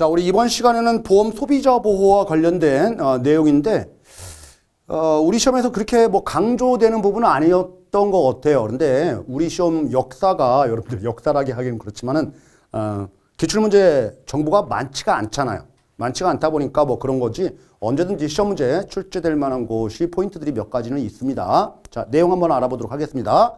자, 우리 이번 시간에는 보험 소비자 보호와 관련된 내용인데 우리 시험에서 그렇게 뭐 강조되는 부분은 아니었던 것 같아요. 그런데 우리 시험 역사가 여러분들 역사라기 하기는 그렇지만은 기출문제 정보가 많지가 않잖아요. 많지가 않다 보니까 뭐 그런 거지 언제든지 시험 문제 출제될 만한 곳이 포인트들이 몇 가지는 있습니다. 자, 내용 한번 알아보도록 하겠습니다.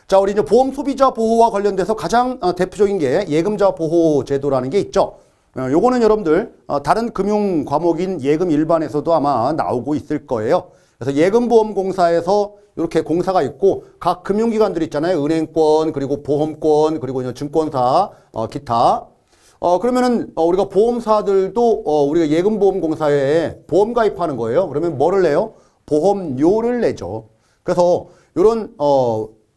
자, 우리 이제 보험 소비자 보호와 관련돼서 가장 대표적인 게 예금자 보호 제도라는 게 있죠. 요거는 여러분들 다른 금융 과목인 예금 일반에서도 아마 나오고 있을 거예요. 그래서 예금보험공사에서 이렇게 공사가 있고 각 금융기관들 있잖아요. 은행권, 그리고 보험권, 그리고 증권사, 기타. 그러면은 우리가 보험사들도 우리가 예금보험공사에 보험 가입하는 거예요. 그러면 뭐를 내요? 보험료를 내죠. 그래서 요런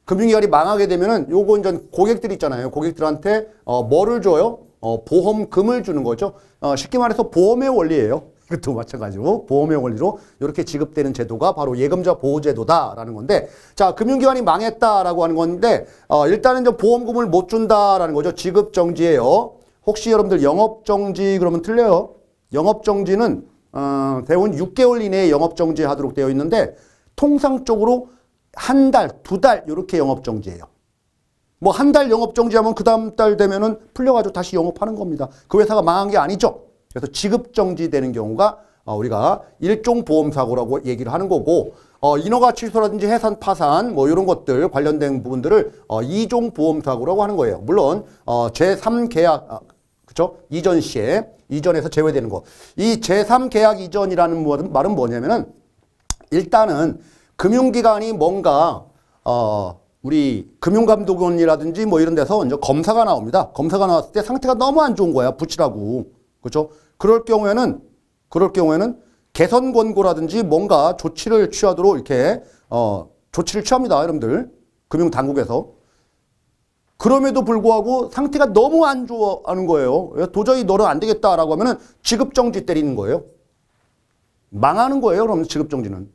금융기관이 망하게 되면은 요거 이제 고객들 있잖아요. 고객들한테 뭐를 줘요? 보험금을 주는 거죠. 쉽게 말해서 보험의 원리예요. 이것도 마찬가지로 보험의 원리로 이렇게 지급되는 제도가 바로 예금자 보호제도다라는 건데, 자, 금융기관이 망했다라고 하는 건데 일단은 이제 보험금을 못 준다라는 거죠. 지급정지예요. 혹시 여러분들 영업정지 그러면 틀려요. 영업정지는 대부분 6개월 이내에 영업정지 하도록 되어 있는데 통상적으로 한 달, 두 달 이렇게 영업정지예요. 뭐 한 달 영업정지하면 그 다음 달 되면은 풀려가지고 다시 영업하는 겁니다. 그 회사가 망한 게 아니죠. 그래서 지급정지되는 경우가 우리가 일종 보험사고라고 얘기를 하는 거고, 인허가 취소라든지 해산 파산 뭐 이런 것들 관련된 부분들을 이종 보험사고라고 하는 거예요. 물론 제3계약 그렇죠? 이전 시에 이전에서 제외되는 거. 이 제3계약 이전이라는 말은 뭐냐면은 일단은 금융기관이 뭔가 우리 금융감독원이라든지 뭐 이런 데서 이제 검사가 나옵니다. 검사가 나왔을 때 상태가 너무 안 좋은 거야. 붙이라고. 그렇죠? 그럴 경우에는 개선 권고라든지 뭔가 조치를 취하도록 이렇게 조치를 취합니다. 여러분들. 금융당국에서. 그럼에도 불구하고 상태가 너무 안 좋아하는 거예요. 도저히 너는 안 되겠다라고 하면은 지급정지 때리는 거예요. 망하는 거예요. 그러면 지급정지는.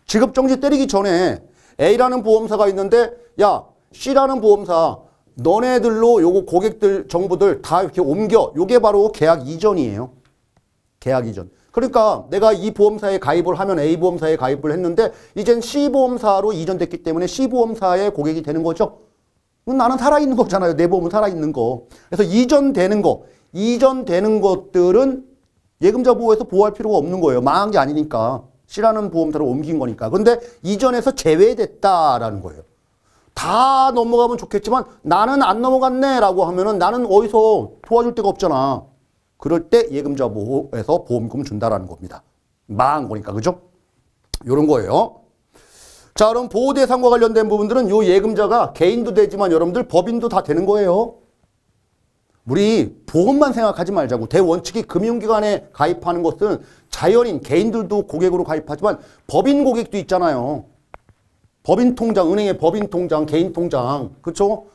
지급정지 때리기 전에 A라는 보험사가 있는데 야, C라는 보험사 너네들로 요거 고객들 정보들 다 이렇게 옮겨. 요게 바로 계약 이전이에요. 계약 이전. 그러니까 내가 이 보험사에 가입을 하면 A 보험사에 가입을 했는데 이젠 C 보험사로 이전됐기 때문에 C 보험사의 고객이 되는 거죠. 나는 살아있는 거잖아요. 내 보험은 살아있는 거. 그래서 이전되는 것들은 예금자 보호에서 보호할 필요가 없는 거예요. 망한 게 아니니까. C라는 보험사로 옮긴 거니까. 그런데 이전에서 제외됐다라는 거예요. 다 넘어가면 좋겠지만 나는 안 넘어갔네 라고 하면은 나는 어디서 도와줄 데가 없잖아. 그럴 때 예금자 보호에서 보험금 준다라는 겁니다. 망한 거니까. 그죠? 요런 거예요. 자, 그럼 보호 대상과 관련된 부분들은 요 예금자가 개인도 되지만 여러분들 법인도 다 되는 거예요. 우리 보험만 생각하지 말자고. 대원칙이 금융기관에 가입하는 것은 자연인 개인들도 고객으로 가입하지만 법인 고객도 있잖아요. 법인 통장, 은행의 법인 통장, 개인 통장. 그렇죠?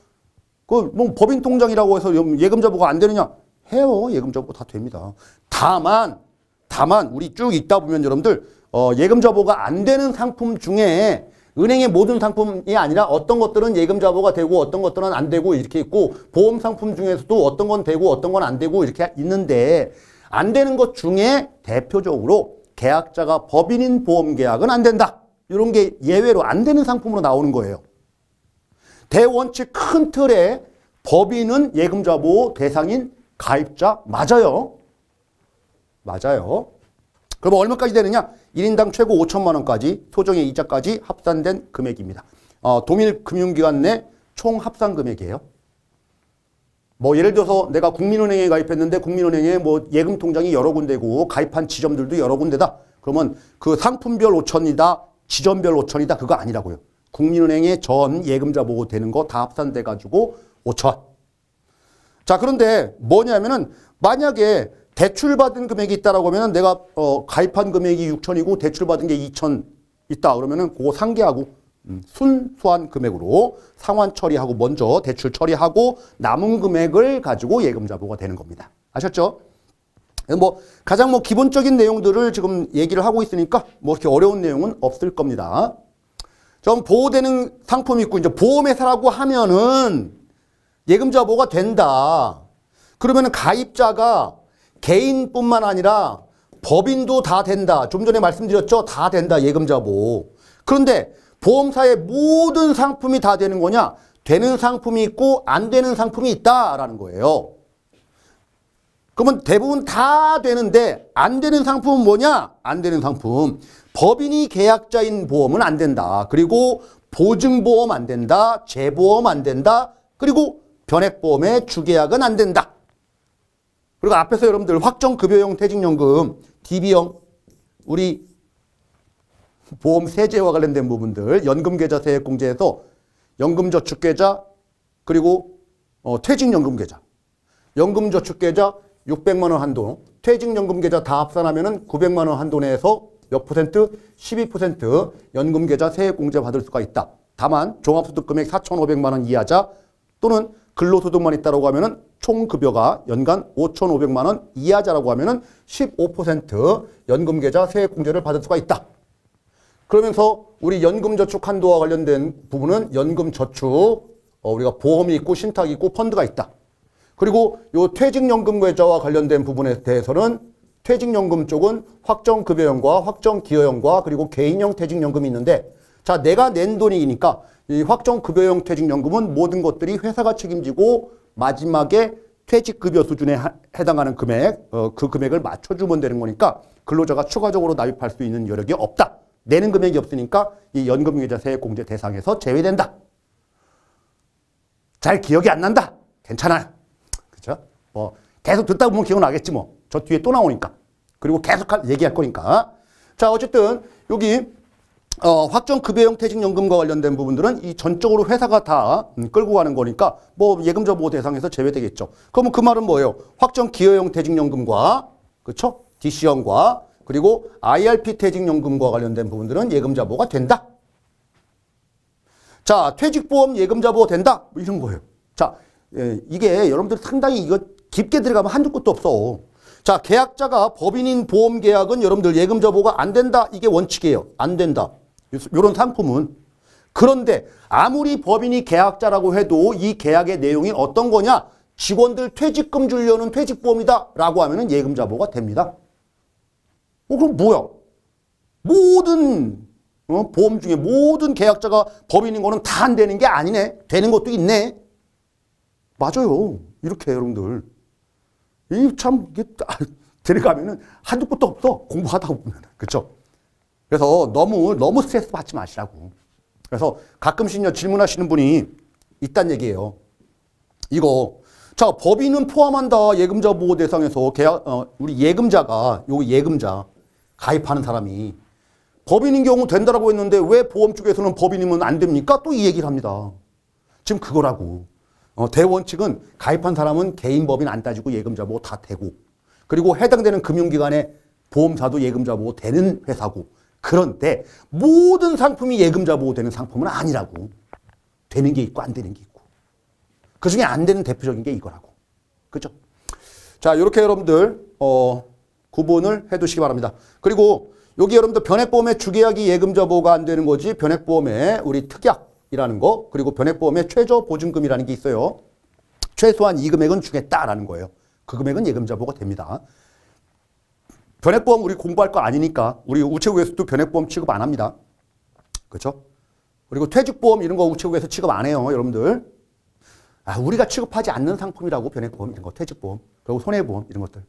그 뭐 법인 통장이라고 해서 예금자 보호가 안 되느냐? 해요. 예금자 보호 다 됩니다. 다만 우리 쭉 있다 보면 여러분들 예금자 보호가 안 되는 상품 중에 은행의 모든 상품이 아니라 어떤 것들은 예금자 보호가 되고 어떤 것들은 안 되고 이렇게 있고, 보험 상품 중에서도 어떤 건 되고 어떤 건 안 되고 이렇게 있는데, 안 되는 것 중에 대표적으로 계약자가 법인인 보험 계약은 안 된다. 이런 게 예외로 안 되는 상품으로 나오는 거예요. 대원칙 큰 틀에 법인은 예금자 보호 대상인 가입자 맞아요. 맞아요. 그럼 얼마까지 되느냐? 1인당 최고 5천만 원까지 소정의 이자까지 합산된 금액입니다. 동일금융기관 내 총 합산 금액이에요. 뭐 예를 들어서 내가 국민은행에 가입했는데 국민은행에 뭐 예금 통장이 여러 군데고 가입한 지점들도 여러 군데다. 그러면 그 상품별 5천이다, 지점별 5천이다 그거 아니라고요. 국민은행에 전 예금자 보호 되는 거 다 합산돼 가지고 5천. 자, 그런데 뭐냐면은 만약에 대출받은 금액이 있다라고 하면 내가 가입한 금액이 6천이고 대출받은 게 2천 있다 그러면은 그거 상계하고 순수한 금액으로 상환 처리하고 먼저 대출 처리하고 남은 금액을 가지고 예금자 보호가 되는 겁니다. 아셨죠? 뭐 가장 뭐 기본적인 내용들을 지금 얘기를 하고 있으니까 뭐 이렇게 어려운 내용은 없을 겁니다. 좀 보호되는 상품이 있고 이제 보험회사라고 하면은 예금자 보호가 된다. 그러면은 가입자가 개인뿐만 아니라 법인도 다 된다. 좀 전에 말씀드렸죠? 다 된다. 예금자 보호. 그런데 보험사의 모든 상품이 다 되는 거냐? 되는 상품이 있고 안 되는 상품이 있다라는 거예요. 그러면 대부분 다 되는데 안 되는 상품은 뭐냐? 안 되는 상품. 법인이 계약자인 보험은 안 된다. 그리고 보증보험 안 된다. 재보험 안 된다. 그리고 변액보험의 주계약은 안 된다. 그리고 앞에서 여러분들 확정급여용 퇴직연금, DB형, 우리 보험 세제와 관련된 부분들, 연금계좌 세액공제에서 연금저축계좌, 그리고 퇴직연금계좌, 연금저축계좌 600만 원 한도, 퇴직연금계좌 다 합산하면은 900만 원 한도 내에서 몇 퍼센트? 12% 연금계좌 세액공제 받을 수가 있다. 다만 종합소득금액 4,500만 원 이하자 또는 근로소득만 있다라고 하면은 총급여가 연간 5,500만 원 이하자라고 하면은 15% 연금계좌 세액공제를 받을 수가 있다. 그러면서 우리 연금저축 한도와 관련된 부분은 연금저축, 우리가 보험이 있고 신탁이 있고 펀드가 있다. 그리고 요 퇴직연금 계좌와 관련된 부분에 대해서는 퇴직연금 쪽은 확정급여형과 확정기여형과 그리고 개인형 퇴직연금이 있는데, 자, 내가 낸 돈이니까 이 확정급여형 퇴직연금은 모든 것들이 회사가 책임지고 마지막에 퇴직급여 수준에 해당하는 금액, 그 금액을 맞춰주면 되는 거니까 근로자가 추가적으로 납입할 수 있는 여력이 없다. 내는 금액이 없으니까 이 연금계좌 세액공제 대상에서 제외된다. 잘 기억이 안 난다. 괜찮아요. 그죠? 계속 듣다 보면 기억나겠지 뭐. 저 뒤에 또 나오니까. 그리고 계속 얘기할 거니까. 자, 어쨌든 여기 확정급여형 퇴직연금과 관련된 부분들은 이 전적으로 회사가 다 끌고 가는 거니까 뭐 예금자 보호 대상에서 제외되겠죠. 그러면 그 말은 뭐예요? 확정기여형 퇴직연금과, 그렇죠? DC형과 그리고 IRP 퇴직연금과 관련된 부분들은 예금자 보호가 된다. 자, 퇴직보험 예금자 보호 된다. 뭐 이런 거예요. 자, 이게 여러분들 상당히 이거 깊게 들어가면 한두 끝도 없어. 자, 계약자가 법인인 보험계약은 여러분들 예금자 보호가 안 된다. 이게 원칙이에요. 안 된다. 이런 상품은. 그런데 아무리 법인이 계약자라고 해도 이 계약의 내용이 어떤 거냐? 직원들 퇴직금 주려는 퇴직보험이다 라고 하면 예금자 보호가 됩니다. 그럼 뭐야? 모든 보험 중에 모든 계약자가 법인인 거는 다 안 되는 게 아니네. 되는 것도 있네. 맞아요. 이렇게 여러분들. 이 참 이게 들어가면은 한두 끝도 없어. 공부하다 보면. 그렇죠? 그래서 너무 스트레스 받지 마시라고. 그래서 가끔씩 질문하시는 분이 있단 얘기예요. 이거 자, 법인은 포함한다. 예금자 보호 대상에서 우리 예금자가 요 예금자 가입하는 사람이 법인인 경우 된다라고 했는데 왜 보험 쪽에서는 법인이면 안 됩니까? 또 이 얘기를 합니다. 지금 그거라고. 대원칙은 가입한 사람은 개인 법인 안 따지고 예금자 보호 다 되고, 그리고 해당되는 금융기관의 보험사도 예금자 보호 되는 회사고, 그런데 모든 상품이 예금자 보호 되는 상품은 아니라고. 되는 게 있고 안 되는 게 있고. 그중에 안 되는 대표적인 게 이거라고. 그죠? 자, 이렇게 여러분들 구분을 해두시기 바랍니다. 그리고 여기 여러분들 변액보험의 주계약이 예금자 보호가 안 되는 거지, 변액보험의 우리 특약이라는 거, 그리고 변액보험의 최저 보증금이라는 게 있어요. 최소한 이 금액은 주겠다라는 거예요. 그 금액은 예금자 보호가 됩니다. 변액보험 우리 공부할 거 아니니까 우리 우체국에서도 변액보험 취급 안 합니다. 그렇죠? 그리고 퇴직보험 이런 거 우체국에서 취급 안 해요, 여러분들. 우리가 취급하지 않는 상품이라고 변액보험 이런 거, 퇴직보험, 그리고 손해보험 이런 것들.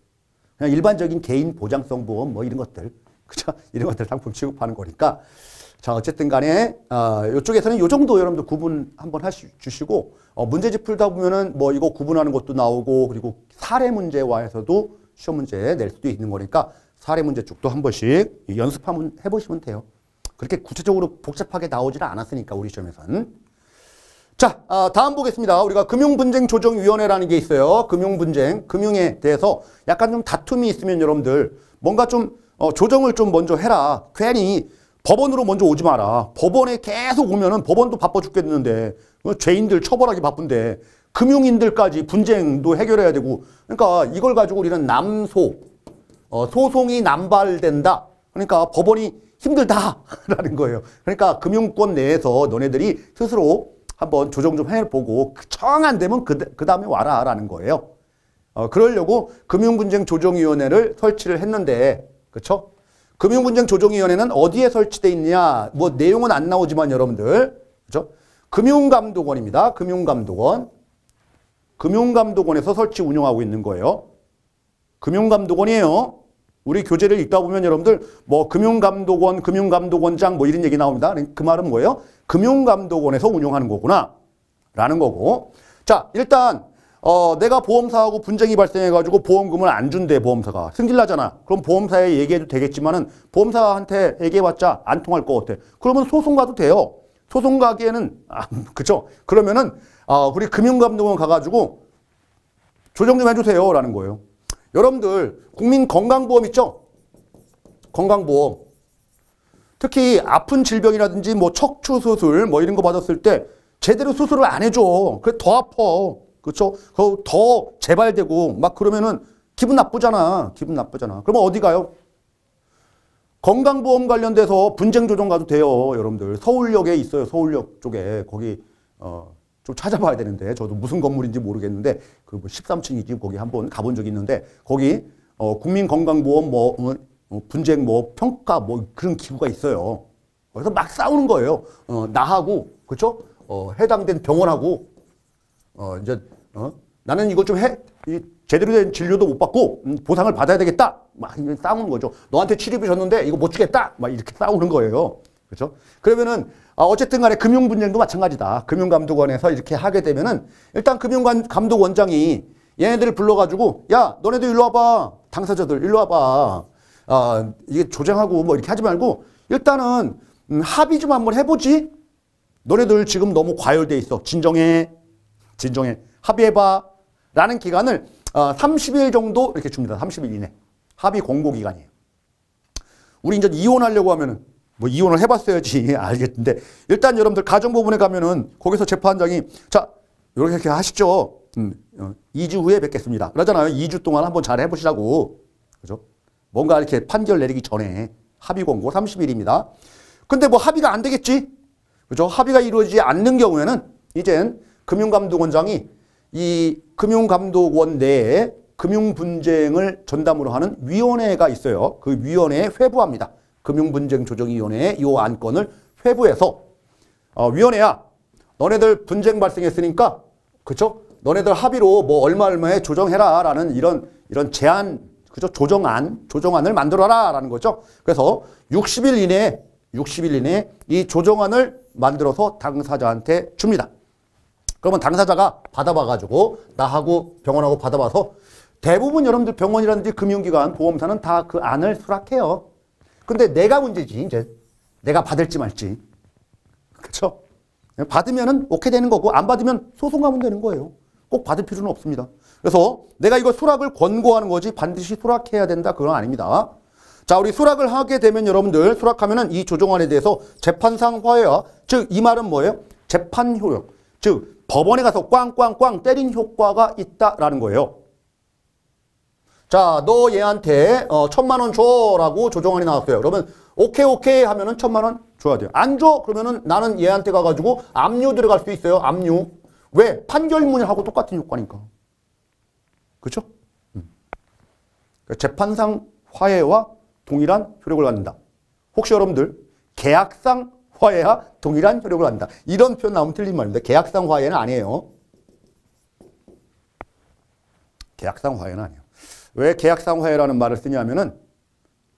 그냥 일반적인 개인 보장성 보험 뭐 이런 것들. 그죠? 이런 것들 상품 취급하는 거니까. 자, 어쨌든 간에 이쪽에서는 요 정도 여러분들 구분 한번 주시고, 문제집 풀다 보면은 뭐 이거 구분하는 것도 나오고, 그리고 사례 문제와에서도 시험 문제 낼 수도 있는 거니까 사례 문제 쪽도 한 번씩 연습 한번 해보시면 돼요. 그렇게 구체적으로 복잡하게 나오지는 않았으니까 우리 시험에서는. 자, 다음 보겠습니다. 우리가 금융분쟁조정위원회라는 게 있어요. 금융분쟁, 금융에 대해서 약간 좀 다툼이 있으면 여러분들 뭔가 좀 조정을 좀 먼저 해라. 괜히 법원으로 먼저 오지 마라. 법원에 계속 오면은 법원도 바빠 죽겠는데, 죄인들 처벌하기 바쁜데 금융인들까지 분쟁도 해결해야 되고, 그러니까 이걸 가지고 우리는 남소, 소송이 남발된다. 그러니까 법원이 힘들다라는 거예요. 그러니까 금융권 내에서 너네들이 스스로 한번 조정 좀 해보고 정 안 되면 그 다음에 와라라는 거예요. 그러려고 금융분쟁조정위원회를 설치를 했는데, 그쵸? 금융분쟁조정위원회는 어디에 설치되어 있느냐? 뭐 내용은 안 나오지만 여러분들, 그죠? 금융감독원입니다. 금융감독원. 금융감독원에서 설치 운영하고 있는 거예요. 금융감독원이에요. 우리 교재를 읽다 보면 여러분들 뭐 금융감독원, 금융감독원장 뭐 이런 얘기 나옵니다. 그 말은 뭐예요? 금융감독원에서 운영하는 거구나 라는 거고. 자, 일단 내가 보험사하고 분쟁이 발생해가지고 보험금을 안 준대, 보험사가. 승질나잖아. 그럼 보험사에 얘기해도 되겠지만은 보험사한테 얘기해봤자 안 통할 것 같아. 그러면 소송 가도 돼요. 소송 가기에는, 그쵸? 그러면은, 우리 금융감독원 가가지고 조정 좀 해주세요. 라는 거예요. 여러분들, 국민건강보험 있죠? 건강보험. 특히 아픈 질병이라든지 뭐 척추수술 뭐 이런 거 받았을 때 제대로 수술을 안 해줘. 그래 더 아파. 그렇죠? 더 재발되고 막 그러면은 기분 나쁘잖아. 기분 나쁘잖아. 그러면 어디 가요? 건강보험 관련돼서 분쟁 조정 가도 돼요. 여러분들. 서울역에 있어요. 서울역 쪽에. 거기 좀 찾아봐야 되는데 저도 무슨 건물인지 모르겠는데 그 뭐 13층이지 거기 한번 가본 적이 있는데 거기 국민건강보험 뭐 분쟁 뭐 평가 뭐 그런 기구가 있어요. 그래서 막 싸우는 거예요. 나하고 그렇죠? 해당된 병원하고 이제 나는 이거 좀 해. 제대로 된 진료도 못 받고 보상을 받아야 되겠다. 막 싸우는 거죠. 너한테 치료비 줬는데 이거 못 주겠다. 막 이렇게 싸우는 거예요. 그렇죠? 그러면은 어쨌든 간에 금융분쟁도 마찬가지다. 금융감독원에서 이렇게 하게 되면은 일단 금융감독원장이 얘네들을 불러가지고 야 너네들 일로 와봐. 당사자들 일로 와봐. 이게 조정하고 뭐 이렇게 하지 말고 일단은 합의 좀 한번 해보지. 너네들 지금 너무 과열돼 있어. 진정해. 합의해봐. 라는 기간을 30일 정도 이렇게 줍니다. 30일 이내. 합의 공고 기간이에요. 우리 이제 이혼하려고 하면은 뭐 이혼을 해봤어야지 알겠는데 일단 여러분들 가정법원에 가면은 거기서 재판장이 자 이렇게 하시죠. 2주 후에 뵙겠습니다. 그러잖아요. 2주 동안 한번 잘 해보시라고. 그죠? 뭔가 이렇게 판결 내리기 전에 합의 공고 30일입니다. 근데 뭐 합의가 안 되겠지? 그죠? 합의가 이루어지지 않는 경우에는 이젠 금융감독원장이 이 금융감독원 내에 금융분쟁을 전담으로 하는 위원회가 있어요. 그 위원회에 회부합니다. 금융분쟁조정위원회에 이 안건을 회부해서 위원회야 너네들 분쟁 발생했으니까 그쵸? 너네들 합의로 뭐 얼마에 조정해라 라는 이런 제안 그죠? 조정안을 만들어라 라는 거죠. 그래서 60일 이내에 이 조정안을 만들어서 당사자한테 줍니다. 그러면 당사자가 받아봐가지고 나하고 병원하고 받아봐서 대부분 여러분들 병원이라든지 금융기관, 보험사는 다 그 안을 수락해요. 근데 내가 문제지 이제 내가 받을지 말지. 그렇죠? 받으면은 오케이 되는 거고 안 받으면 소송 가면 되는 거예요. 꼭 받을 필요는 없습니다. 그래서 내가 이거 수락을 권고하는 거지 반드시 수락해야 된다 그건 아닙니다. 자, 우리 수락을 하게 되면 여러분들 수락하면은 이 조정안에 대해서 재판상 화해와 즉 이 말은 뭐예요? 재판 효력. 즉 법원에 가서 꽝꽝꽝 때린 효과가 있다라는 거예요. 자, 너 얘한테 1,000만 원 줘라고 조정안이 나왔어요. 그러면 오케이 하면은 1,000만 원 줘야 돼요. 안 줘? 그러면은 나는 얘한테 가가지고 압류 들어갈 수 있어요. 압류. 왜? 판결문하고 똑같은 효과니까. 그렇죠? 재판상 화해와 동일한 효력을 갖는다. 혹시 여러분들 계약상 화해와 동일한 효력을 갖는다. 이런 표현 나오면 틀린 말입니다. 계약상 화해는 아니에요. 계약상 화해는 아니에요. 왜 계약상 화해라는 말을 쓰냐면은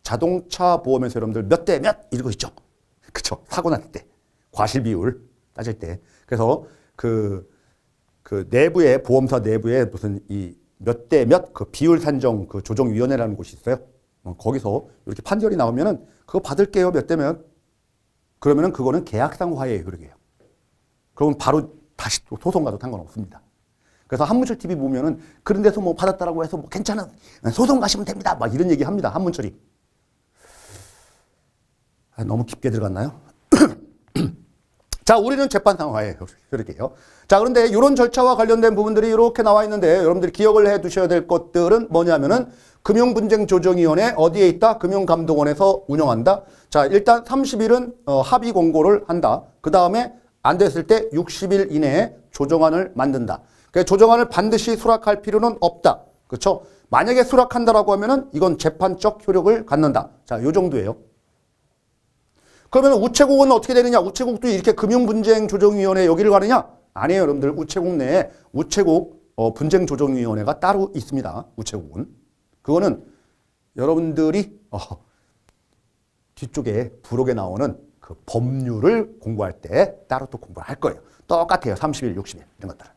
자동차 보험에서 여러분들 몇 대 몇 이러고 있죠. 그쵸? 사고 났을 때 과실 비율 따질 때. 그래서 그 내부에 보험사 내부에 무슨 이 몇 대 몇 그 비율 산정 그 조정위원회라는 곳이 있어요. 거기서 이렇게 판결이 나오면은 그거 받을게요 몇 대 몇. 그러면은 그거는 계약상 화해의 효력이에요. 그러면 바로 다시 또 소송 가도 상관없습니다. 그래서 한문철 TV 보면은 그런 데서 뭐 받았다라고 해서 뭐 괜찮은 소송 가시면 됩니다. 막 이런 얘기 합니다. 한문철이. 너무 깊게 들어갔나요? 자, 우리는 재판상 화해 효력이에요. 자, 그런데 이런 절차와 관련된 부분들이 이렇게 나와 있는데 여러분들이 기억을 해 두셔야 될 것들은 뭐냐면은 금융분쟁조정위원회 어디에 있다? 금융감독원에서 운영한다. 자, 일단 30일은 합의 공고를 한다. 그 다음에 안 됐을 때 60일 이내에 조정안을 만든다. 조정안을 반드시 수락할 필요는 없다. 그렇죠? 만약에 수락한다라고 하면은 이건 재판적 효력을 갖는다. 자, 요 정도예요. 그러면 우체국은 어떻게 되느냐? 우체국도 이렇게 금융분쟁조정위원회 여기를 가느냐? 아니에요, 여러분들. 우체국 내에 우체국 분쟁조정위원회가 따로 있습니다. 우체국은. 그거는 여러분들이 뒤쪽에 부록에 나오는 그 법률을 공부할 때 따로 또 공부를 할 거예요. 똑같아요. 30일, 60일 이런 것들.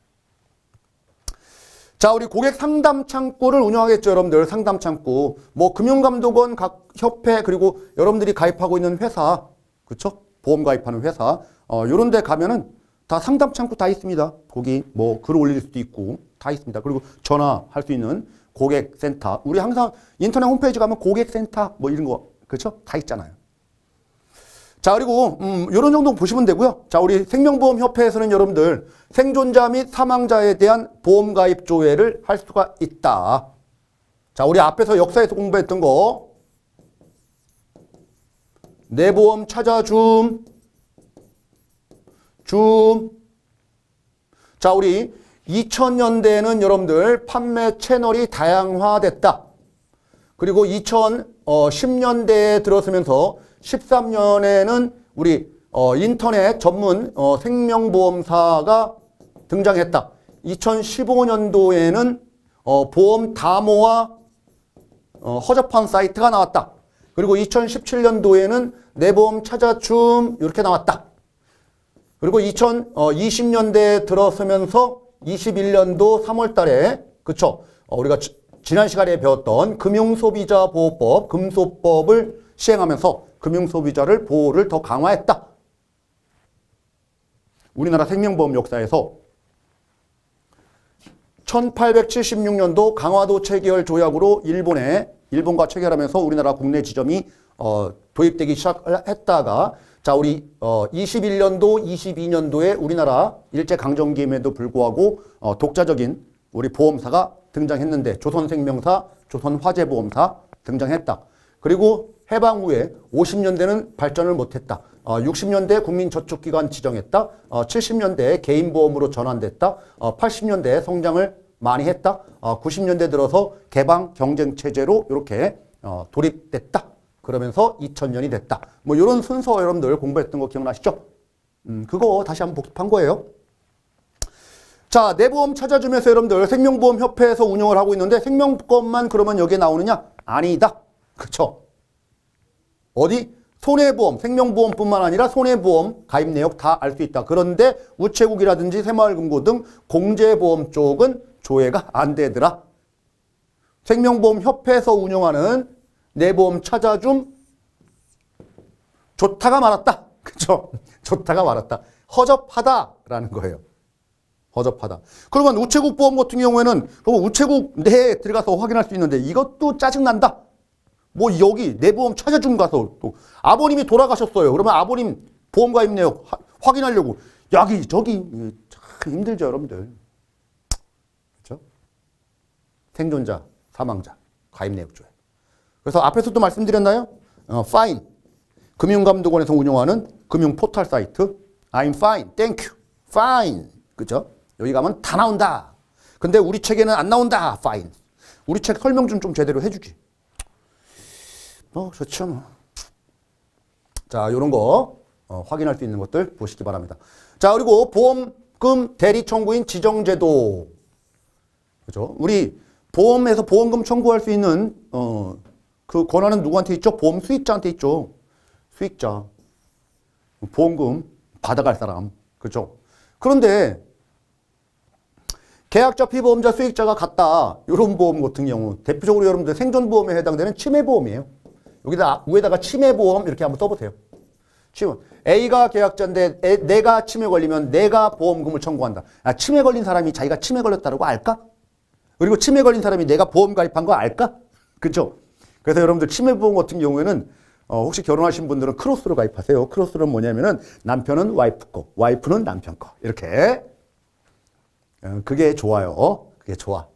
자, 우리 고객 상담 창구를 운영하겠죠, 여러분들. 상담 창구. 뭐 금융감독원 각 협회 그리고 여러분들이 가입하고 있는 회사, 그렇죠? 보험 가입하는 회사, 요런 데 가면은 다 상담 창구 다 있습니다. 거기 뭐 글 올릴 수도 있고 다 있습니다. 그리고 전화할 수 있는 고객센터. 우리 항상 인터넷 홈페이지 가면 고객센터 뭐 이런 거, 그렇죠? 다 있잖아요. 자, 그리고 요런 정도 보시면 되고요. 자, 우리 생명보험협회에서는 여러분들 생존자 및 사망자에 대한 보험가입 조회를 할 수가 있다. 자, 우리 앞에서 역사에서 공부했던 거 내 보험 찾아줌 자, 우리 2000년대에는 여러분들 판매 채널이 다양화됐다. 그리고 2010년대에 들어서면서 13년에는 우리 인터넷 전문 생명보험사가 등장했다. 2015년도에는 보험 담보와 허접한 사이트가 나왔다. 그리고 2017년도에는 내 보험 찾아줌 이렇게 나왔다. 그리고 2020년대에 들어서면서 21년도 3월 달에 그쵸? 우리가 지난 시간에 배웠던 금융소비자보호법, 금소법을 시행하면서 금융소비자를 보호를 더 강화했다. 우리나라 생명보험 역사에서 1876년도 강화도 체결 조약으로 일본과 체결하면서 우리나라 국내 지점이 도입되기 시작했다가 자, 우리 21년도, 22년도에 우리나라 일제강점기임에도 불구하고 독자적인 우리 보험사가 등장했는데 조선생명사, 조선화재보험사 등장했다. 그리고 해방 후에 50년대는 발전을 못했다. 60년대 국민저축기관 지정했다. 70년대에 개인보험으로 전환됐다. 80년대에 성장을 많이 했다. 90년대 들어서 개방 경쟁체제로 이렇게 돌입됐다. 그러면서 2000년이 됐다. 뭐 이런 순서 여러분들 공부했던 거 기억나시죠? 그거 다시 한번 복습한 거예요. 자, 내 보험 찾아주면서 여러분들 생명보험협회에서 운영을 하고 있는데 생명권만 그러면 여기에 나오느냐? 아니다. 그쵸? 어디? 손해보험, 생명보험뿐만 아니라 손해보험 가입 내역 다 알 수 있다. 그런데 우체국이라든지 새마을금고 등 공제보험 쪽은 조회가 안 되더라. 생명보험협회에서 운영하는 내 보험 찾아줌 좋다가 말았다. 그쵸? 좋다가 말았다. 허접하다라는 거예요. 허접하다. 그러면 우체국 보험 같은 경우에는 우체국 내에 들어가서 확인할 수 있는데 이것도 짜증난다. 뭐 여기 내 보험 찾아줌 가서 또 아버님이 돌아가셨어요. 그러면 아버님 보험 가입 내역 확인하려고 여기 저기 참 힘들죠, 여러분들. 그렇죠? 생존자, 사망자 가입 내역 조회. 그래서 앞에서도 말씀드렸나요? fine. 금융감독원에서 운영하는 금융 포털 사이트. I'm fine. Thank you. fine. 그죠? 여기 가면 다 나온다. 근데 우리 책에는 안 나온다. fine. 우리 책 설명 좀 제대로 해주지. 좋죠. 뭐. 자, 요런 거 확인할 수 있는 것들 보시기 바랍니다. 자, 그리고 보험금 대리 청구인 지정제도. 그죠? 우리 보험에서 보험금 청구할 수 있는 그 권한은 누구한테 있죠? 보험 수익자한테 있죠. 수익자. 보험금 받아갈 사람. 그죠? 그런데 계약자, 피보험자, 수익자가 같다. 이런 보험 같은 경우 대표적으로 여러분들 생존보험에 해당되는 치매보험이에요. 여기다 위에다가 치매보험 이렇게 한번 써보세요. A가 계약자인데 내가 치매 걸리면 내가 보험금을 청구한다. 치매 걸린 사람이 자기가 치매 걸렸다고 알까? 그리고 치매 걸린 사람이 내가 보험 가입한 거 알까? 그렇죠? 그래서 여러분들 치매보험 같은 경우에는 혹시 결혼하신 분들은 크로스로 가입하세요. 크로스는 뭐냐면은 남편은 와이프 거, 와이프는 남편 거. 이렇게. 그게 좋아요. 그게 좋아.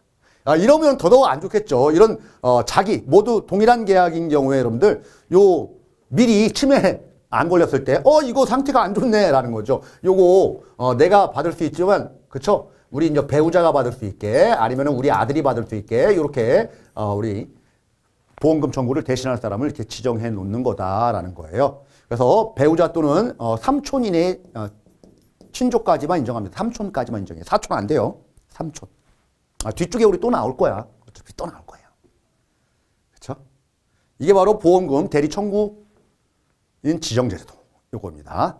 이러면 더더욱 안 좋겠죠. 이런 자기 모두 동일한 계약인 경우에 여러분들 요 미리 치매 안 걸렸을 때 이거 상태가 안 좋네 라는 거죠. 요거 내가 받을 수 있지만 그쵸? 우리 이제 배우자가 받을 수 있게 아니면 우리 아들이 받을 수 있게 이렇게 우리 보험금 청구를 대신할 사람을 이렇게 지정해 놓는 거다라는 거예요. 그래서 배우자 또는 삼촌 이내 친족까지만 인정합니다. 삼촌까지만 인정해요. 사촌 안 돼요. 삼촌. 뒤쪽에 우리 또 나올 거야. 어차피 또 나올 거예요. 그렇죠? 이게 바로 보험금 대리 청구인 지정제도 요겁니다.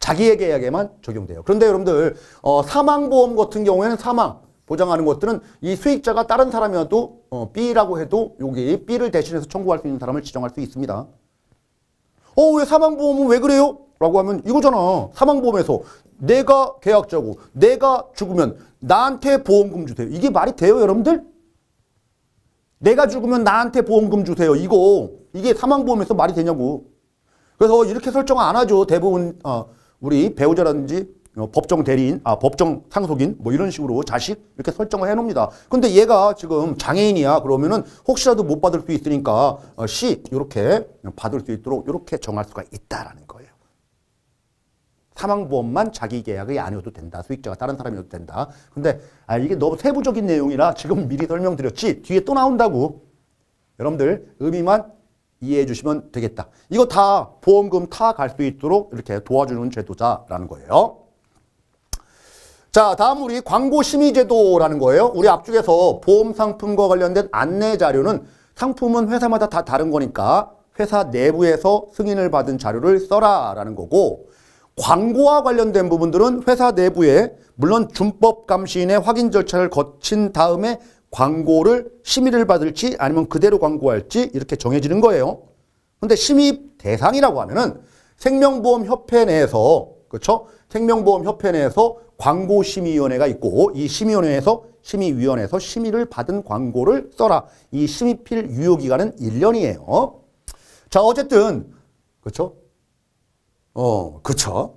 자기에게만 적용돼요. 그런데 여러분들 사망보험 같은 경우에는 사망 보장하는 것들은 이 수익자가 다른 사람이어도 B라고 해도 여기 B를 대신해서 청구할 수 있는 사람을 지정할 수 있습니다. 왜 사망보험은 왜 그래요? 라고 하면 이거잖아. 사망보험에서 내가 계약자고 내가 죽으면 나한테 보험금 주세요. 이게 말이 돼요, 여러분들? 내가 죽으면 나한테 보험금 주세요. 이게 사망보험에서 말이 되냐고. 그래서 이렇게 설정 안 하죠. 대부분 우리 배우자라든지 법정 대리인, 법정 상속인 뭐 이런 식으로 자식 이렇게 설정을 해놓습니다. 근데 얘가 지금 장애인이야. 그러면은 혹시라도 못 받을 수 있으니까 C 이렇게 받을 수 있도록 이렇게 정할 수가 있다라는 거예요. 사망보험만 자기 계약이 아니어도 된다. 수익자가 다른 사람이어도 된다. 근데 이게 너무 세부적인 내용이라 지금 미리 설명드렸지 뒤에 또 나온다고. 여러분들 의미만 이해해 주시면 되겠다. 이거 다 보험금 타 갈 수 있도록 이렇게 도와주는 제도자라는 거예요. 자, 다음 우리 광고심의제도라는 거예요. 우리 앞쪽에서 보험상품과 관련된 안내 자료는 상품은 회사마다 다 다른 거니까 회사 내부에서 승인을 받은 자료를 써라라는 거고 광고와 관련된 부분들은 회사 내부에 물론 준법감시인의 확인 절차를 거친 다음에 광고를 심의를 받을지 아니면 그대로 광고할지 이렇게 정해지는 거예요. 근데 심의 대상이라고 하면은 생명보험협회 내에서 그렇죠? 생명보험협회 내에서 광고심의위원회가 있고 이 심의위원회에서 심의위원회에서 심의를 받은 광고를 써라. 이 심의필 유효기간은 1년이에요. 자, 어쨌든 그렇죠? 그렇죠.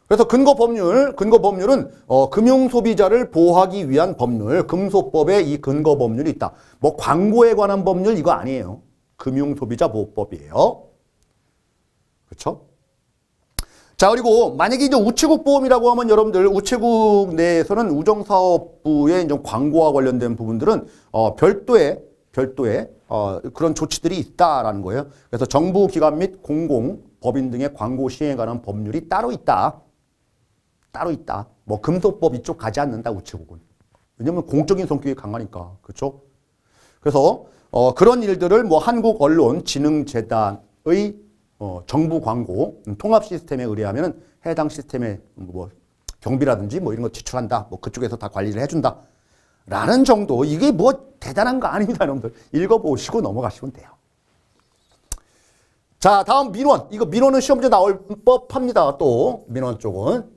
그래서 근거법률은 금융소비자를 보호하기 위한 법률, 금소법에 이 근거법률이 있다. 뭐 광고에 관한 법률 이거 아니에요. 금융소비자보호법이에요. 그렇죠? 자, 그리고 만약에 이제 우체국 보험이라고 하면 여러분들 우체국 내에서는 우정사업부의 이제 광고와 관련된 부분들은 별도의 그런 조치들이 있다라는 거예요. 그래서 정부 기관 및 공공 법인 등의 광고 시행에 관한 법률이 따로 있다. 뭐 금소법 이쪽 가지 않는다 우체국은. 왜냐면 공적인 성격이 강하니까. 그렇죠? 그래서 그런 일들을 뭐 한국언론진흥재단의 정부 광고 통합 시스템에 의뢰하면은 해당 시스템에 뭐 경비라든지 뭐 이런 거 지출한다. 뭐 그쪽에서 다 관리를 해준다. 라는 정도. 이게 뭐 대단한 거 아닙니다, 여러분들. 읽어보시고 넘어가시면 돼요. 자, 다음 민원. 이거 민원은 시험 문제 나올 법합니다. 또 민원 쪽은.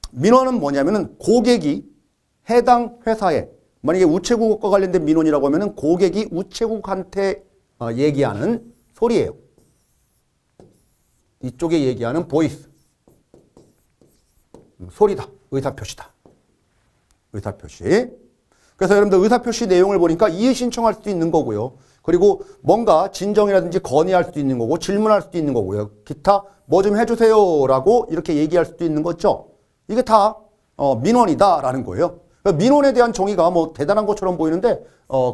민원은 뭐냐면은 고객이 해당 회사에 만약에 우체국과 관련된 민원이라고 하면은 고객이 우체국한테 얘기하는 소리예요. 이쪽에 얘기하는 보이스. 소리다. 의사표시다. 의사표시. 그래서 여러분들 의사표시 내용을 보니까 이의 신청할 수도 있는 거고요. 그리고 뭔가 진정이라든지 건의할 수도 있는 거고 질문할 수도 있는 거고요. 기타 뭐 좀 해주세요 라고 이렇게 얘기할 수도 있는 거죠. 이게 다 민원이다라는 거예요. 민원에 대한 정의가 뭐 대단한 것처럼 보이는데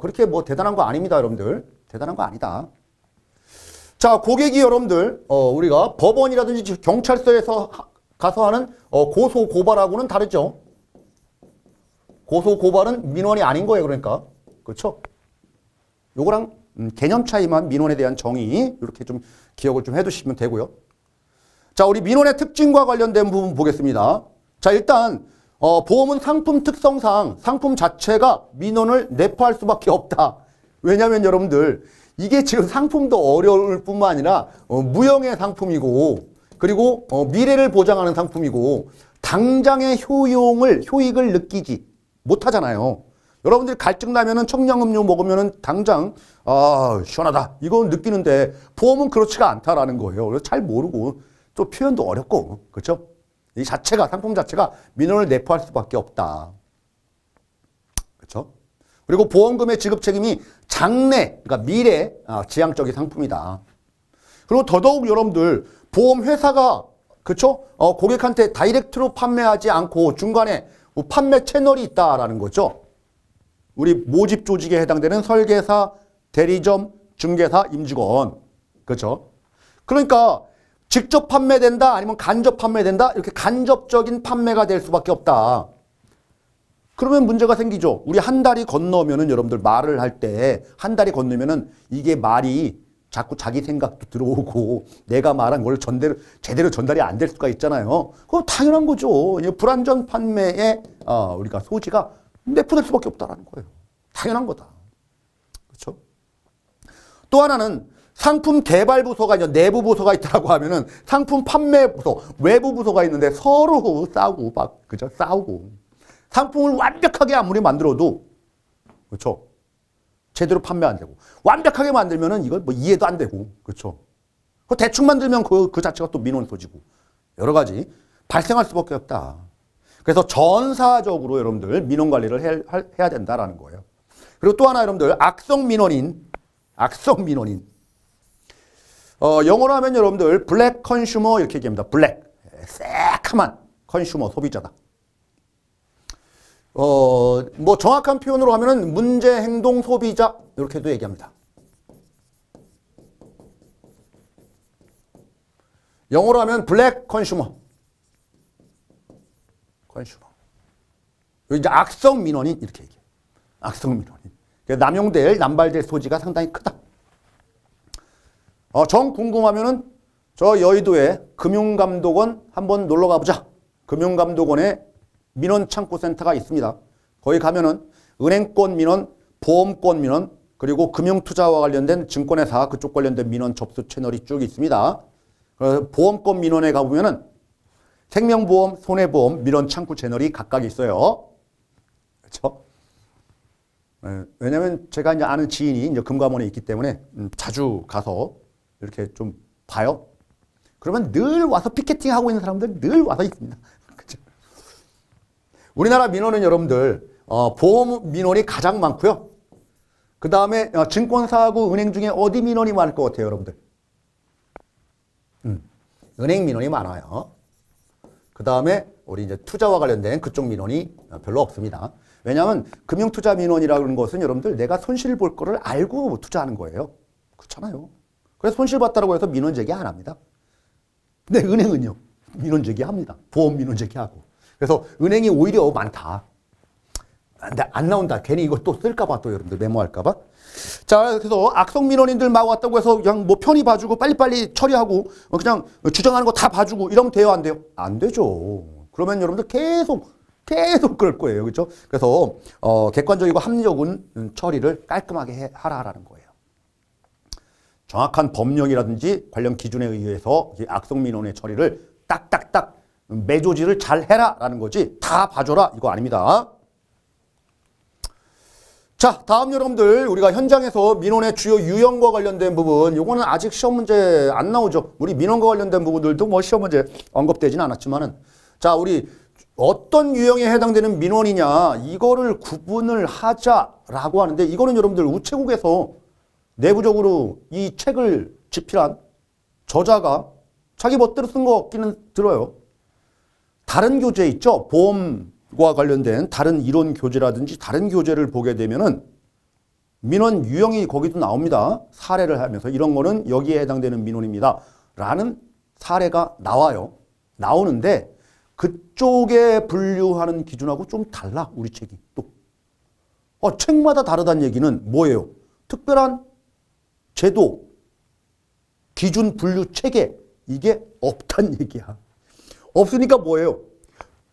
그렇게 뭐 대단한 거 아닙니다, 여러분들. 대단한 거 아니다. 자, 고객이 여러분들 우리가 법원이라든지 경찰서에서 가서 하는 고소 고발하고는 다르죠. 고소 고발은 민원이 아닌 거예요, 그러니까. 그렇죠? 요거랑 개념 차이만 민원에 대한 정의 이렇게 좀 기억을 좀 해두시면 되고요. 자, 우리 민원의 특징과 관련된 부분 보겠습니다. 자, 일단 보험은 상품 특성상 상품 자체가 민원을 내포할 수밖에 없다. 왜냐하면 여러분들 이게 지금 상품도 어려울 뿐만 아니라 무형의 상품이고 그리고 미래를 보장하는 상품이고 당장의 효익을 느끼지 못하잖아요. 여러분들이 갈증 나면은 청량음료 먹으면은 당장 시원하다 이거 느끼는데 보험은 그렇지가 않다라는 거예요. 그래서 잘 모르고 또 표현도 어렵고 그렇죠? 이 자체가 상품 자체가 민원을 내포할 수밖에 없다. 그렇죠? 그리고 보험금의 지급 책임이 장래 그러니까 미래 지향적인 상품이다. 그리고 더더욱 여러분들 보험 회사가 그렇죠? 고객한테 다이렉트로 판매하지 않고 중간에 판매 채널이 있다라는 거죠. 우리 모집 조직에 해당되는 설계사, 대리점, 중개사, 임직원. 그렇죠? 그러니까 직접 판매된다 아니면 간접 판매된다 이렇게 간접적인 판매가 될 수밖에 없다. 그러면 문제가 생기죠. 우리 한 달이 건너면은 여러분들 말을 할 때 한 달이 건너면은 이게 말이 자꾸 자기 생각도 들어오고 내가 말한 걸 제대로 전달이 안 될 수가 있잖아요. 그건 당연한 거죠. 불완전 판매에 우리가 소지가 내포될 수밖에 없다라는 거예요. 당연한 거다. 그렇죠? 또 하나는 상품 개발 부서가 이제 내부 부서가 있다고 하면은 상품 판매 부서, 외부 부서가 있는데 서로 싸우고 막 그죠? 싸우고 상품을 완벽하게 아무리 만들어도 그렇죠? 제대로 판매 안 되고 완벽하게 만들면은 이걸 뭐 이해도 안 되고 그렇죠? 대충 만들면 그 자체가 또 민원 소지고 여러 가지 발생할 수밖에 없다. 그래서 전사적으로 여러분들 민원 관리를 해야 된다라는 거예요. 그리고 또 하나 여러분들 악성 민원인 영어로 하면 여러분들 블랙 컨슈머 이렇게 얘기합니다. 블랙 새카만 컨슈머 소비자다. 뭐 정확한 표현으로 하면은 문제 행동 소비자 이렇게도 얘기합니다. 영어로 하면 블랙 컨슈머. 이제 악성 민원인 이렇게 얘기해요. 악성 민원인. 남용될, 남발될 소지가 상당히 크다. 정 궁금하면은 저 여의도에 금융감독원 한번 놀러 가보자. 금융감독원에 민원창구센터가 있습니다. 거기 가면은 은행권 민원, 보험권 민원, 그리고 금융투자와 관련된 증권회사 그쪽 관련된 민원 접수 채널이 쭉 있습니다. 보험권 민원에 가보면은 생명보험, 손해보험 민원 창구 채널이 각각 있어요. 그렇죠? 왜냐면 제가 이제 아는 지인이 이제 금감원에 있기 때문에 자주 가서 이렇게 좀 봐요. 그러면 늘 와서 피켓팅 하고 있는 사람들 늘 와서 있습니다. 그렇죠? 우리나라 민원은 여러분들 보험 민원이 가장 많고요. 그 다음에 증권사하고 은행 중에 어디 민원이 많을 것 같아요, 여러분들? 은행 민원이 많아요. 그 다음에 우리 이제 투자와 관련된 그쪽 민원이 별로 없습니다. 왜냐하면 금융투자 민원이라는 것은 여러분들 내가 손실 볼 거를 알고 투자하는 거예요. 그렇잖아요. 그래서 손실 봤다고 해서 민원 제기 안 합니다. 근데 은행은요, 민원 제기합니다. 보험 민원 제기하고. 그래서 은행이 오히려 많다. 근데 안 나온다. 괜히 이거 또 쓸까봐 또 여러분들 메모할까봐. 자, 그래서 악성 민원인들 막 왔다고 해서 그냥 뭐 편히 봐주고 빨리빨리 처리하고 그냥 주장하는 거 다 봐주고 이러면 돼요, 안 돼요? 안 되죠. 그러면 여러분들 계속 그럴 거예요. 그렇죠? 그래서 객관적이고 합리적인 처리를 깔끔하게 하라라는 거예요. 정확한 법령이라든지 관련 기준에 의해서 악성 민원의 처리를 딱딱딱 매조지를 잘 해라라는 거지 다 봐줘라 이거 아닙니다. 자, 다음 여러분들 우리가 현장에서 민원의 주요 유형과 관련된 부분 요거는 아직 시험 문제 안 나오죠. 우리 민원과 관련된 부분들도 뭐 시험 문제 언급되지는 않았지만은 자, 우리 어떤 유형에 해당되는 민원이냐 이거를 구분을 하자라고 하는데 이거는 여러분들 우체국에서 내부적으로 이 책을 집필한 저자가 자기 멋대로 쓴 것 같기는 들어요. 다른 교재 있죠? 보험과 관련된 다른 이론 교재라든지 다른 교재를 보게 되면은 민원 유형이 거기도 나옵니다. 사례를 하면서 이런 거는 여기에 해당되는 민원입니다. 라는 사례가 나와요. 나오는데 그쪽에 분류하는 기준하고 좀 달라. 우리 책이 또. 책마다 다르다는 얘기는 뭐예요? 특별한 제도, 기준 분류 체계 이게 없단 얘기야. 없으니까 뭐예요?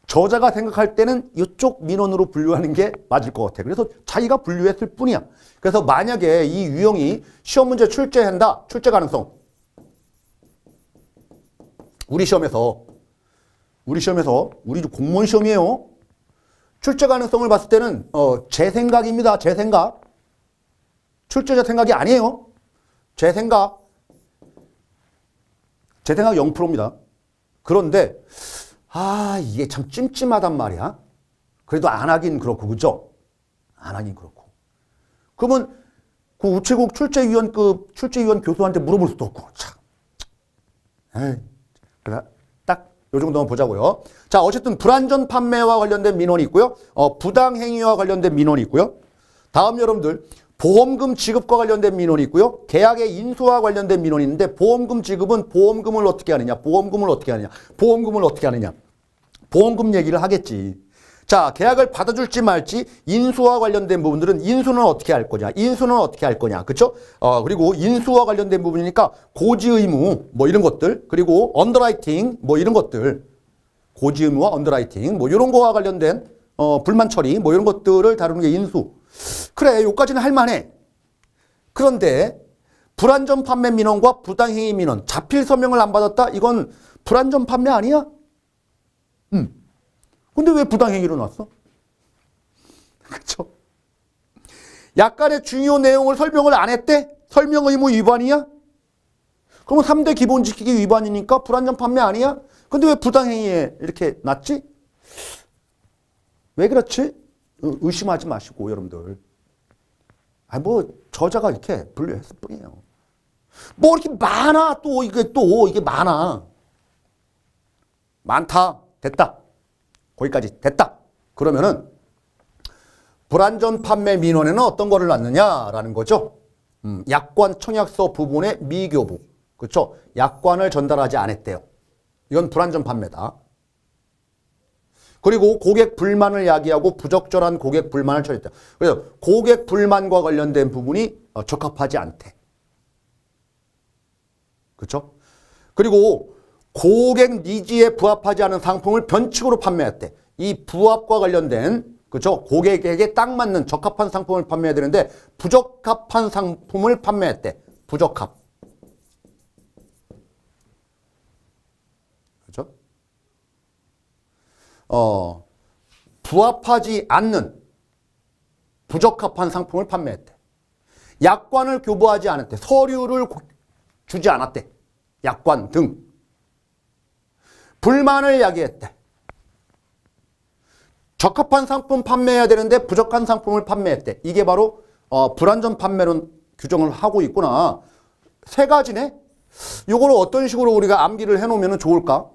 저자가 생각할 때는 이쪽 민원으로 분류하는 게 맞을 것 같아. 그래서 자기가 분류했을 뿐이야. 그래서 만약에 이 유형이 시험 문제 출제한다. 출제 가능성. 우리 시험에서 우리 공무원 시험이에요. 출제 가능성을 봤을 때는 제 생각입니다. 제 생각. 출제자 생각이 아니에요. 제 생각 0%입니다. 그런데 이게 참 찜찜하단 말이야. 그래도 안 하긴 그렇고 그죠? 안 하긴 그렇고. 그러면 그 우체국 출제위원 교수한테 물어볼 수도 없고 참. 그래 딱 요 정도만 보자고요. 자, 어쨌든 불완전 판매와 관련된 민원이 있고요. 부당행위와 관련된 민원이 있고요. 다음 여러분들 보험금 지급과 관련된 민원이 있고요. 계약의 인수와 관련된 민원이 있는데 보험금 지급은 보험금을 어떻게 하느냐. 보험금을 어떻게 하느냐. 보험금을 어떻게 하느냐. 보험금 얘기를 하겠지. 자, 계약을 받아줄지 말지 인수와 관련된 부분들은 인수는 어떻게 할 거냐. 인수는 어떻게 할 거냐. 그쵸? 그리고 인수와 관련된 부분이니까 고지 의무 뭐 이런 것들 그리고 언더라이팅 뭐 이런 것들 고지 의무와 언더라이팅 뭐 이런 거와 관련된 불만 처리 뭐 이런 것들을 다루는 게 인수. 그래, 여기까지는 할 만해. 그런데 불완전 판매 민원과 부당행위 민원 자필 서명을 안 받았다? 이건 불완전 판매 아니야? 근데 왜 부당행위로 나왔어? 그쵸? 약관의 중요 내용을 설명을 안 했대? 설명 의무 위반이야? 그러면 3대 기본 지키기 위반이니까 불완전 판매 아니야? 근데 왜 부당행위에 이렇게 났지? 왜 그렇지? 의심하지 마시고 여러분들. 뭐 저자가 이렇게 분류했을 뿐이에요. 뭐 이렇게 많아 또 이게 많아. 많다. 됐다. 거기까지 됐다. 그러면은 불완전 판매 민원에는 어떤 거를 놨느냐라는 거죠. 약관 청약서 부분의 미교부. 그렇죠? 약관을 전달하지 않았대요. 이건 불완전 판매다. 그리고 고객 불만을 야기하고 부적절한 고객 불만을 처리했다. 그래서 고객 불만과 관련된 부분이 적합하지 않대. 그렇죠? 그리고 고객 니즈에 부합하지 않은 상품을 변칙으로 판매했대. 이 부합과 관련된 그렇죠? 고객에게 딱 맞는 적합한 상품을 판매해야 되는데 부적합한 상품을 판매했대. 부적합. 그렇죠? 부합하지 않는 부적합한 상품을 판매했대. 약관을 교부하지 않았대. 서류를 주지 않았대. 약관 등. 불만을 야기했대. 적합한 상품 판매해야 되는데 부적합한 상품을 판매했대. 이게 바로 불완전 판매론 규정을 하고 있구나. 세 가지네. 이걸 어떤 식으로 우리가 암기를 해놓으면 좋을까?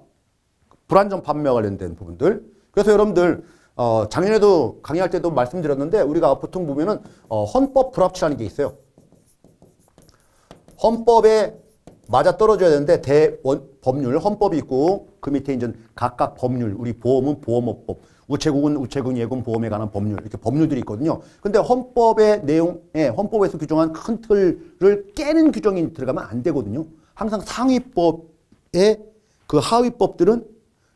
불완전 판매와 관련된 부분들. 그래서 여러분들 작년에도 강의할 때도 말씀드렸는데 우리가 보통 보면은 헌법 불합치라는 게 있어요. 헌법에 맞아 떨어져야 되는데 법률, 헌법이 있고 그 밑에 이제 각각 법률, 우리 보험은 보험업법, 우체국은 우체국 예금 보험에 관한 법률, 이렇게 법률들이 있거든요. 근데 헌법의 내용에 헌법에서 규정한 큰 틀을 깨는 규정이 들어가면 안 되거든요. 항상 상위법의 그 하위법들은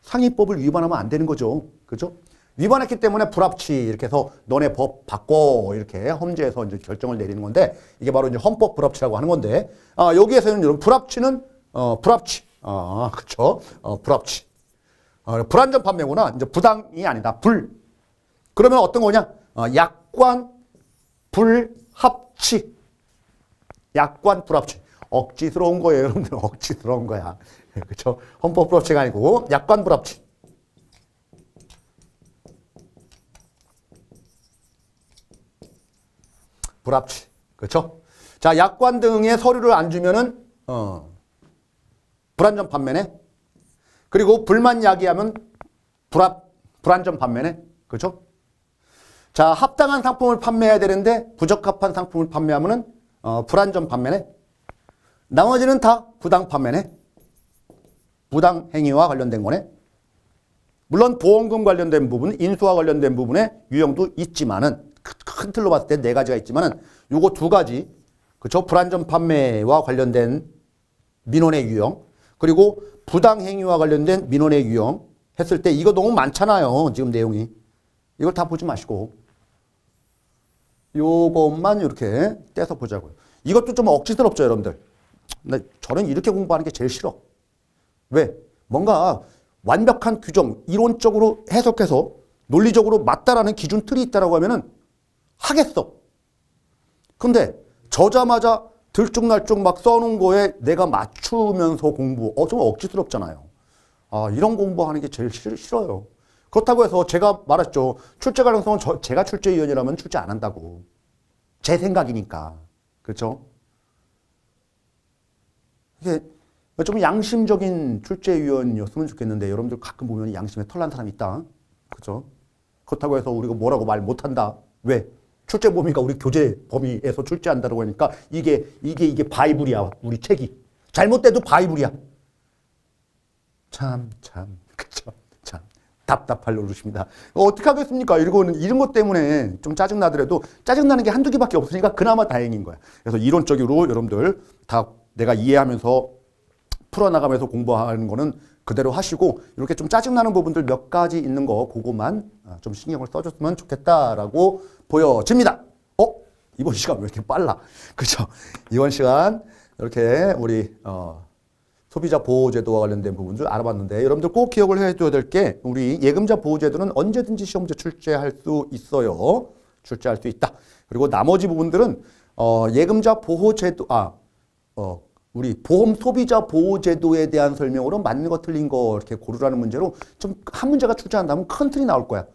상위법을 위반하면 안 되는 거죠. 그죠? 위반했기 때문에 불합치 이렇게 해서 너네 법 바꿔 이렇게 헌재에서 이제 결정을 내리는 건데 이게 바로 이제 헌법 불합치라고 하는 건데 여기에서는 여러분 불합치는 불합치 그렇죠? 불합치 불완전 판매구나. 이제 부당이 아니다. 그러면 어떤 거냐? 약관 불합치. 약관 불합치. 억지스러운 거예요, 여러분들. 억지스러운 거야. 그렇죠? 헌법 불합치가 아니고 약관 불합치. 불합치. 그렇죠? 자, 약관 등의 서류를 안 주면은 불완전 판매네. 그리고 불만 야기하면 불완전 판매네. 그렇죠? 자, 합당한 상품을 판매해야 되는데 부적합한 상품을 판매하면은 불완전 판매네. 나머지는 다 부당 판매네. 부당 행위와 관련된 거네. 물론 보험금 관련된 부분, 인수와 관련된 부분에 유형도 있지만은 큰 틀로 봤을 때 네 가지가 있지만은 요거 두 가지, 그렇죠? 불완전 판매와 관련된 민원의 유형, 그리고 부당 행위와 관련된 민원의 유형 했을 때 이거 너무 많잖아요. 지금 내용이. 이걸 다 보지 마시고 요것만 이렇게 떼서 보자고요. 이것도 좀 억지스럽죠, 여러분들. 근데 저는 이렇게 공부하는 게 제일 싫어. 왜? 뭔가 완벽한 규정, 이론적으로 해석해서 논리적으로 맞다라는 기준 틀이 있다라고 하면은 하겠어. 근데 저자마자 들쭉날쭉 막 써놓은 거에 내가 맞추면서 공부, 좀 억지스럽잖아요. 이런 공부하는 게 제일 싫어요. 그렇다고 해서 제가 말했죠. 출제 가능성은 제가 출제위원이라면 출제 안 한다고. 제 생각이니까. 그렇죠? 이게 좀 양심적인 출제위원이었으면 좋겠는데 여러분들 가끔 보면 양심에 털난 사람이 있다. 그렇죠? 그렇다고 해서 우리가 뭐라고 말 못한다. 왜? 출제 범위가 우리 교재 범위에서 출제한다고 하니까 이게 바이블이야. 우리 책이. 잘못돼도 바이블이야. 참. 그렇죠? 참. 답답할 노릇입니다. 어떻게 하겠습니까? 이런 것 때문에 좀 짜증나더라도 짜증나는 게 한두 개밖에 없으니까 그나마 다행인 거야. 그래서 이론적으로 여러분들 다 내가 이해하면서 풀어나가면서 공부하는 거는 그대로 하시고 이렇게 좀 짜증나는 부분들 몇 가지 있는 거 그거만 좀 신경을 써줬으면 좋겠다라고 보여집니다. 이번 시간 왜 이렇게 빨라? 그렇죠? 이번 시간 이렇게 우리 소비자 보호제도와 관련된 부분들 알아봤는데 여러분들 꼭 기억을 해둬야 될 게 우리 예금자 보호제도는 언제든지 시험제 출제할 수 있어요. 출제할 수 있다. 그리고 나머지 부분들은 예금자 보호제도 우리 보험 소비자 보호제도에 대한 설명으로 맞는 거 틀린 거 이렇게 고르라는 문제로 좀 한 문제가 출제한다면 큰 틀이 나올 거야.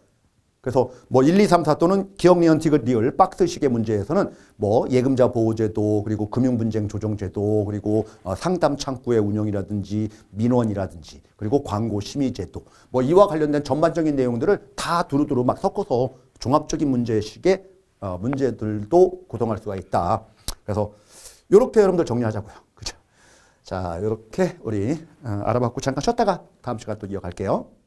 그래서 뭐 1, 2, 3, 4 또는 기억 니은 티귿 리을 박스식의 문제에서는 뭐 예금자 보호제도 그리고 금융분쟁 조정제도 그리고 상담 창구의 운영이라든지 민원이라든지 그리고 광고 심의제도 뭐 이와 관련된 전반적인 내용들을 다 두루두루 막 섞어서 종합적인 문제식의 문제들도 구성할 수가 있다. 그래서 이렇게 여러분들 정리하자고요. 그죠? 자, 이렇게 우리 알아봤고 잠깐 쉬었다가 다음 시간 또 이어갈게요.